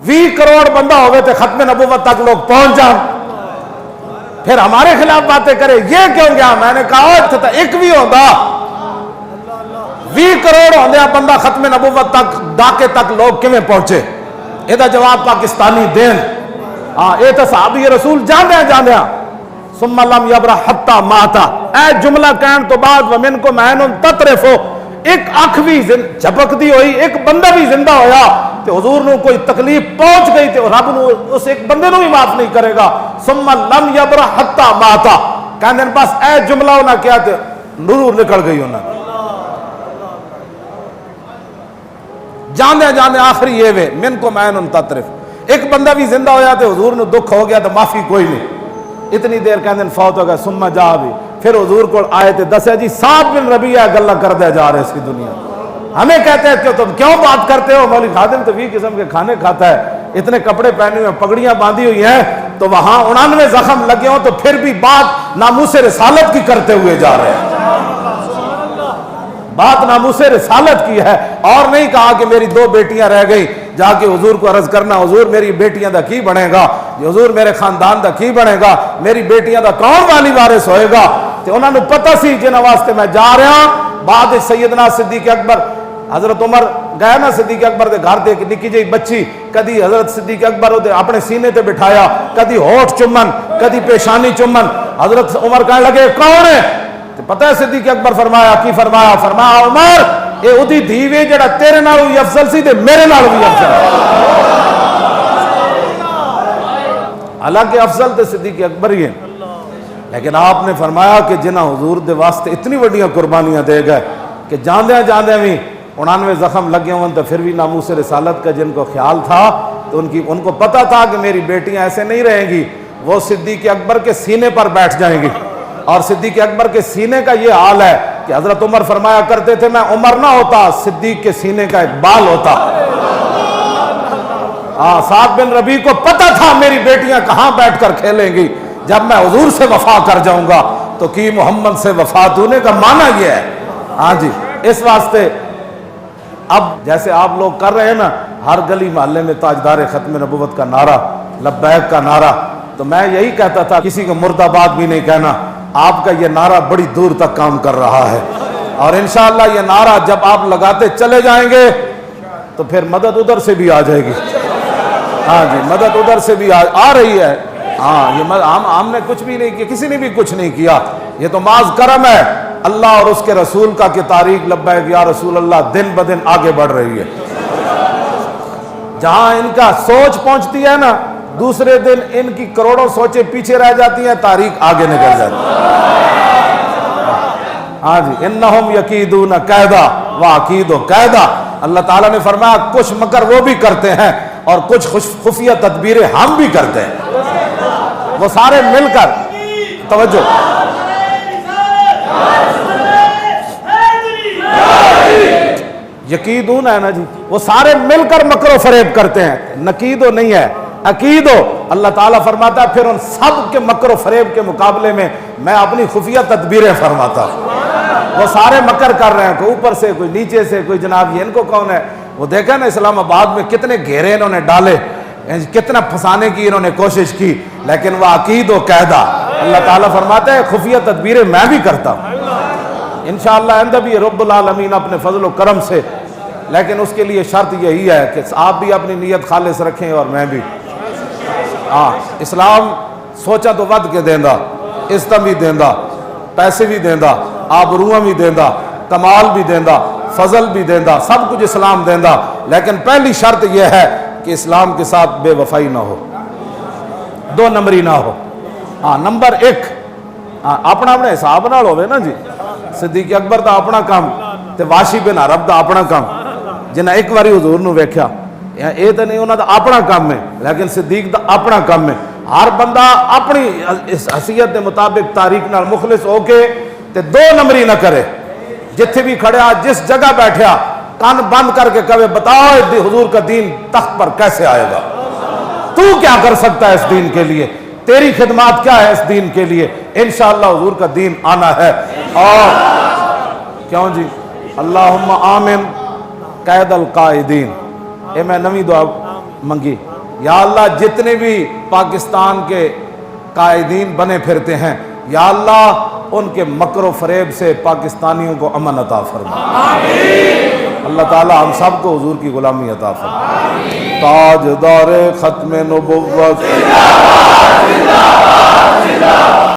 20 کروڑ بندہ ہوگئے تھے ختم نبوت تک لوگ پہنچ جائیں، پھر ہمارے خلاف باتیں کرے یہ کیوں گیا؟ میں نے کہا تھا ایک بھی ہوگا 20 کروڑ ہوندیا بندہ ختم نبوت تک ڈاکے تک لوگ کیویں پہنچے؟ یہ دا جواب پاکستانی دین۔ یہ تو صحابی رسول جاندیا ثم لم یبرح حتی ماتا، اے جملہ کہن تو بعد ومنکم عین تطرف، ایک اکھ بھی جھپک دی ہوئی، ایک بندہ بھی زندہ ہویا تو حضور نو کوئی تکلیف پہنچ گئی تو رب نو اس ایک بندے نو بھی معاف نہیں کرے گا۔ ثم لم یبرح حتی ماتا، کہنے بس اے جملہ ہونا کیا تھے نور نکل گئی ہونا، جاندے آخری یہ وے منکم عین تطرف، ایک بندہ بھی زندہ ہویا تو حضور نو دکھ ہو گیا تو معافی کوئی نہیں، اتنی دیر کہنے فوت ہو گیا۔ ثم جا بھی پھر حضور کو آئے تھے دسیا جی سعد بن ربیعہ گلہ کر دے جا رہے اس کی دنیا، ہمیں کہتے ہیں کہ تم کیوں بات کرتے ہو؟ مولوی خادم تو 20 قسم کے کھانے کھاتا ہے، اتنے کپڑے پہنے ہوئے، پگڑیاں باندھی ہوئی ہیں، تو وہاں 99 زخم لگے ہوں تو پھر بھی بات ناموس رسالت کی کرتے ہوئے جا رہے ہیں، بات ناموس رسالت کی ہے، اور نہیں کہا کہ میری 2 بیٹیاں رہ گئی جا کے حضور کو عرض کرنا حضور میری بیٹیاں دا کی بنے گا، حضور میرے خاندان دا کی بنے گا، میری بیٹیاں دا کون والی وارث ہوئے گا؟ تو انہوں نے پتہ سی جنہاں واسطے میں جا رہا ہوں۔ بعد سیدنا صدیق اکبر حضرت عمر گیا نا صدیق اکبر دے گھر دے نکی جی بچی، کدی حضرت صدیق اکبر اپنے سینے تے بٹھایا، کدی ہونٹ چمن، کدی پیشانی چمن، حضرت عمر کہنے لگے کون ہے؟ تو پتہ ہے صدیق اکبر فرمایا کی فرمایا؟ فرمایا عمر اے اودی دھیوے جڑا تیرے نالوں بھی افضل سی تے میرے نالوں بھی افضل ہے، حالانکہ افضل تے صدیق اکبر ہی ہیں، لیکن آپ نے فرمایا کہ جنہ حضور دے واسطے اتنی بڑیاں قربانیاں دے گئے کہ جاندے بھی 99 زخم لگے ہوں تو پھر بھی ناموس رسالت کا جن کو خیال تھا تو ان کو پتہ تھا کہ میری بیٹیاں ایسے نہیں رہیں گی، وہ صدیق اکبر کے سینے پر بیٹھ جائیں گی، اور صدیق اکبر کے سینے کا یہ حال ہے کہ حضرت عمر فرمایا کرتے تھے میں عمر نہ ہوتا صدیق کے سینے کا ایک بال ہوتا۔ سعد بن ربیع کو پتہ تھا میری بیٹیاں کہاں بیٹھ کر کھیلیں گی، جب میں حضور سے وفا کر جاؤں گا تو کی محمد سے وفا ہونے کا معنی یہ ہے۔ ہاں جی، اس واسطے اب جیسے آپ لوگ کر رہے ہیں نا ہر گلی محلے میں تاجدار ختم نبوت کا نعرہ، لبیک کا نعرہ، تو میں یہی کہتا تھا کسی کو مرد آباد بھی نہیں کہنا، آپ کا یہ نعرہ بڑی دور تک کام کر رہا ہے، اور انشاءاللہ یہ نعرہ جب آپ لگاتے چلے جائیں گے تو پھر مدد ادھر سے بھی آ جائے گی۔ ہاں جی، مدد ادھر سے بھی آ رہی ہے۔ ہاں، یہ ہم نے کچھ بھی نہیں کیا، کسی نے بھی کچھ نہیں کیا، یہ تو محض کرم ہے اللہ اور اس کے رسول کا کہ تاریخ لبیک یا رسول اللہ دن بدن آگے بڑھ رہی ہے۔ جہاں ان کا سوچ پہنچتی ہے نا دوسرے دن ان کی کروڑوں سوچیں پیچھے رہ جاتی ہیں، تاریخ آگے نکل جاتی ہے۔ ہاں جی، انہم یکیدون کیدا واکید کیدا، اللہ تعالیٰ نے فرمایا کچھ مکر وہ بھی کرتے ہیں اور کچھ خفیہ تدبیریں ہم بھی کرتے ہیں، وہ سارے مل کر توجہ یقیدون ہے نا جی، وہ سارے مل کر مکر و فریب کرتے ہیں، نقیدو نہیں ہے عقیدو۔ اللہ تعالیٰ فرماتا ہے پھر ان سب کے مکر و فریب کے مقابلے میں میں اپنی خفیہ تدبیریں فرماتا ہوں۔ وہ سارے مکر کر رہے ہیں، کوئی اوپر سے کوئی نیچے سے، کوئی جناب یہ ان کو کون ہے، وہ دیکھا نا اسلام آباد میں کتنے گھیرے انہوں نے ڈالے، کتنا پھنسانے کی انہوں نے کوشش کی، لیکن وہ عقید و قیدہ۔ اللہ تعالیٰ فرماتا ہے خفیہ تدبیریں میں بھی کرتا ہوں، انشاءاللہ آئندہ بھی رب العالمین اپنے فضل و کرم سے، لیکن اس کے لیے شرط یہی ہے کہ آپ بھی اپنی نیت خالص رکھیں اور میں بھی۔ اسلام سوچا تو ود کے دیندہ، عزت بھی دیندہ، پیسے بھی دیندہ، آبروئیں بھی دیندہ، کمال بھی دیندہ، فضل بھی دیندہ، سب کچھ اسلام دیندہ، لیکن پہلی شرط یہ ہے کہ اسلام کے ساتھ بے وفائی نہ ہو، 2 نمبری نہ ہو۔ نمبر 1 اپنا اپنے حساب نال ہوئے نا جی، صدیق اکبر دا اپنا کام تے واشی بن عرب دا اپنا کام، جنہیں ایک باری حضور نو ویکھیا، یہ تو نہیں انہوں دا اپنا کام ہے، لیکن صدیق دا اپنا کام ہے۔ ہر بندہ اپنی حیثیت کے مطابق تاریخ نال مخلص ہو کے تے 2 نمبری نہ کرے، جتھے بھی کھڑیا جس جگہ بیٹھیا کان بند کر کے کہے بتاؤ حضور کا دین تخت پر کیسے آئے گا، تو کیا کر سکتا ہے اس دین کے لیے، تیری خدمات کیا ہے اس دین کے لیے، انشاءاللہ حضور کا دین آنا ہے۔ اور کیوں جی، اللہم آمن قید القائدین، اے میں نویں دعا منگی یا اللہ جتنے بھی پاکستان کے قائدین بنے پھرتے ہیں یا اللہ ان کے مکر و فریب سے پاکستانیوں کو امن عطا فرما. اللہ تعالی ہم سب کو حضور کی غلامی عطا فرما. تاجدار ختم نبوت